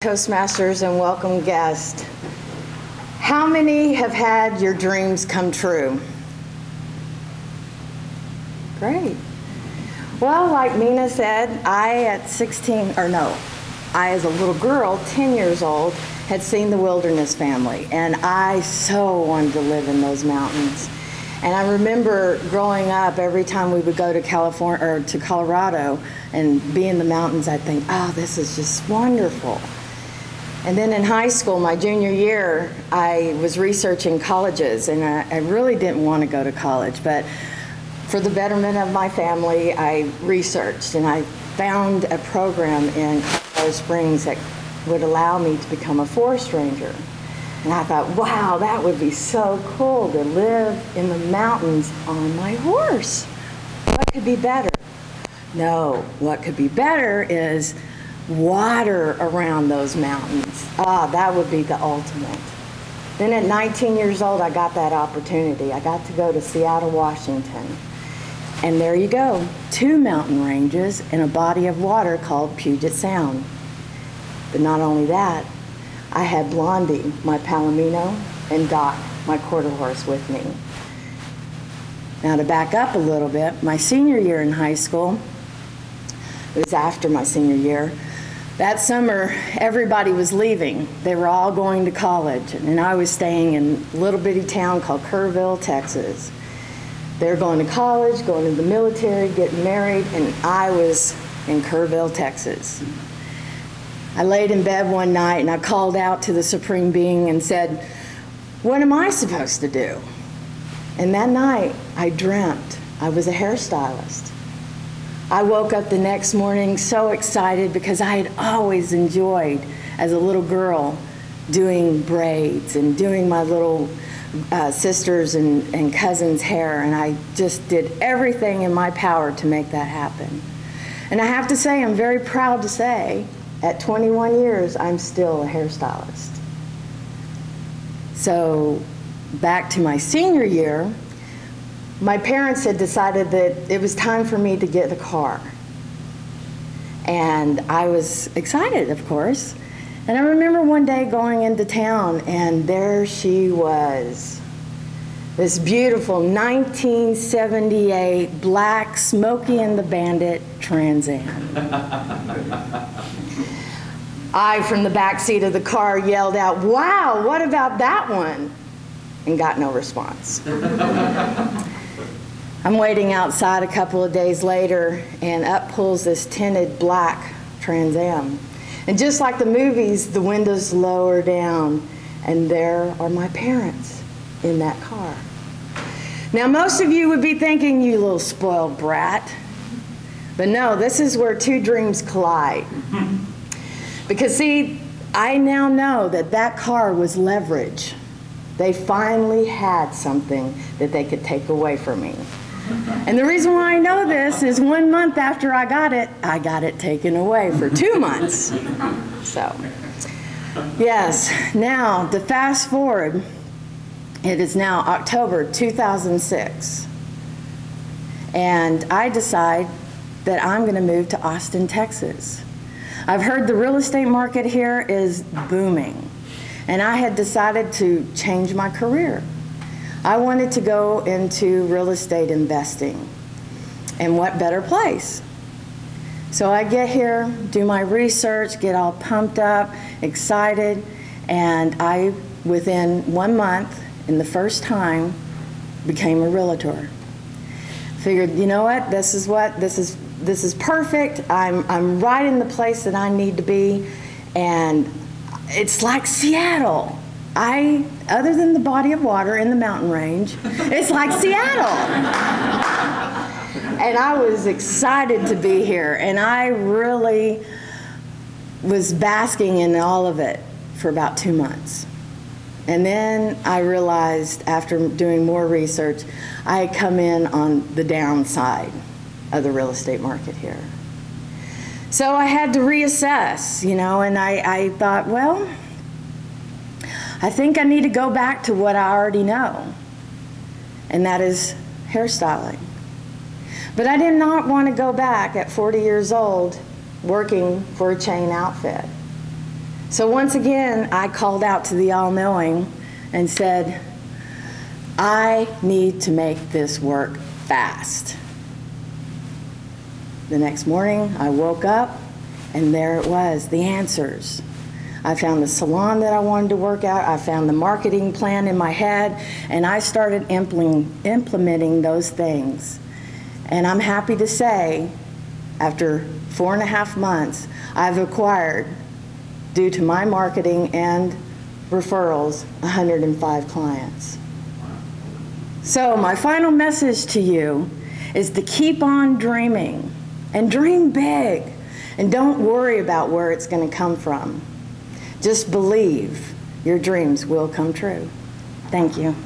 Toastmasters and welcome guest. How many have had your dreams come true? Great. Well, like Mina said, I as a little girl, 10 years old, had seen the Wilderness Family, and I so wanted to live in those mountains. And I remember growing up, every time we would go to California or to Colorado and be in the mountains, I'd think, oh, this is just wonderful. And then in high school, my junior year, I was researching colleges, and I really didn't want to go to college, but for the betterment of my family, I researched, and I found a program in Colorado Springs that would allow me to become a forest ranger. And I thought, wow, that would be so cool to live in the mountains on my horse. What could be better? No, what could be better is water around those mountains. That would be the ultimate. Then at 19 years old, I got that opportunity. I got to go to Seattle, Washington. And there you go, 2 mountain ranges and a body of water called Puget Sound. But not only that, I had Blondie, my Palomino, and Doc, my quarter horse, with me. Now to back up a little bit, my senior year in high school, it was after my senior year, that summer everybody was leaving. They were all going to college, and I was staying in a little bitty town called Kerrville, Texas. They were going to college, going to the military, getting married, and I was in Kerrville, Texas. I laid in bed one night and I called out to the Supreme Being and said, what am I supposed to do? And that night I dreamt I was a hairstylist. I woke up the next morning so excited because I had always enjoyed, as a little girl, doing braids and doing my little sisters and cousins' hair, and I just did everything in my power to make that happen. And I have to say, I'm very proud to say, at 21 years, I'm still a hairstylist. So back to my senior year, my parents had decided that it was time for me to get a car. And I was excited, of course. And I remember one day going into town, and there she was. This beautiful 1978 black Smokey and the Bandit Trans Am. I, from the back seat of the car, yelled out, wow, what about that one? And got no response. I'm waiting outside a couple of days later, and up pulls this tinted black Trans Am. And just like the movies, the windows lower down, and there are my parents in that car. Now, most of you would be thinking, you little spoiled brat. But no, this is where two dreams collide. Because see, I now know that that car was leverage. They finally had something that they could take away from me. And the reason why I know this is 1 month after I got it taken away for 2 months. So, yes, now to fast forward, it is now October 2006. And I decide that I'm going to move to Austin, Texas. I've heard the real estate market here is booming, and I had decided to change my career. I wanted to go into real estate investing, and what better place? So I get here, do my research, get all pumped up, excited, and I, within 1 month, in the first time, became a realtor. Figured, you know what, this is perfect. I'm right in the place that I need to be, and it's like Seattle. Other than the body of water in the mountain range, it's like Seattle. And I was excited to be here, and I really was basking in all of it for about 2 months. And then I realized, after doing more research, I had come in on the downside of the real estate market here. So I had to reassess, you know, and I thought, well, I think I need to go back to what I already know, and that is hairstyling. But I did not want to go back at 40 years old working for a chain outfit. So once again, I called out to the all-knowing and said, I need to make this work fast. The next morning, I woke up, and there it was, the answers. I found the salon that I wanted to work out. I found the marketing plan in my head, and I started implementing those things. And I'm happy to say, after 4.5 months, I've acquired, due to my marketing and referrals, 105 clients. So my final message to you is to keep on dreaming and dream big, and don't worry about where it's going to come from. Just believe your dreams will come true. Thank you.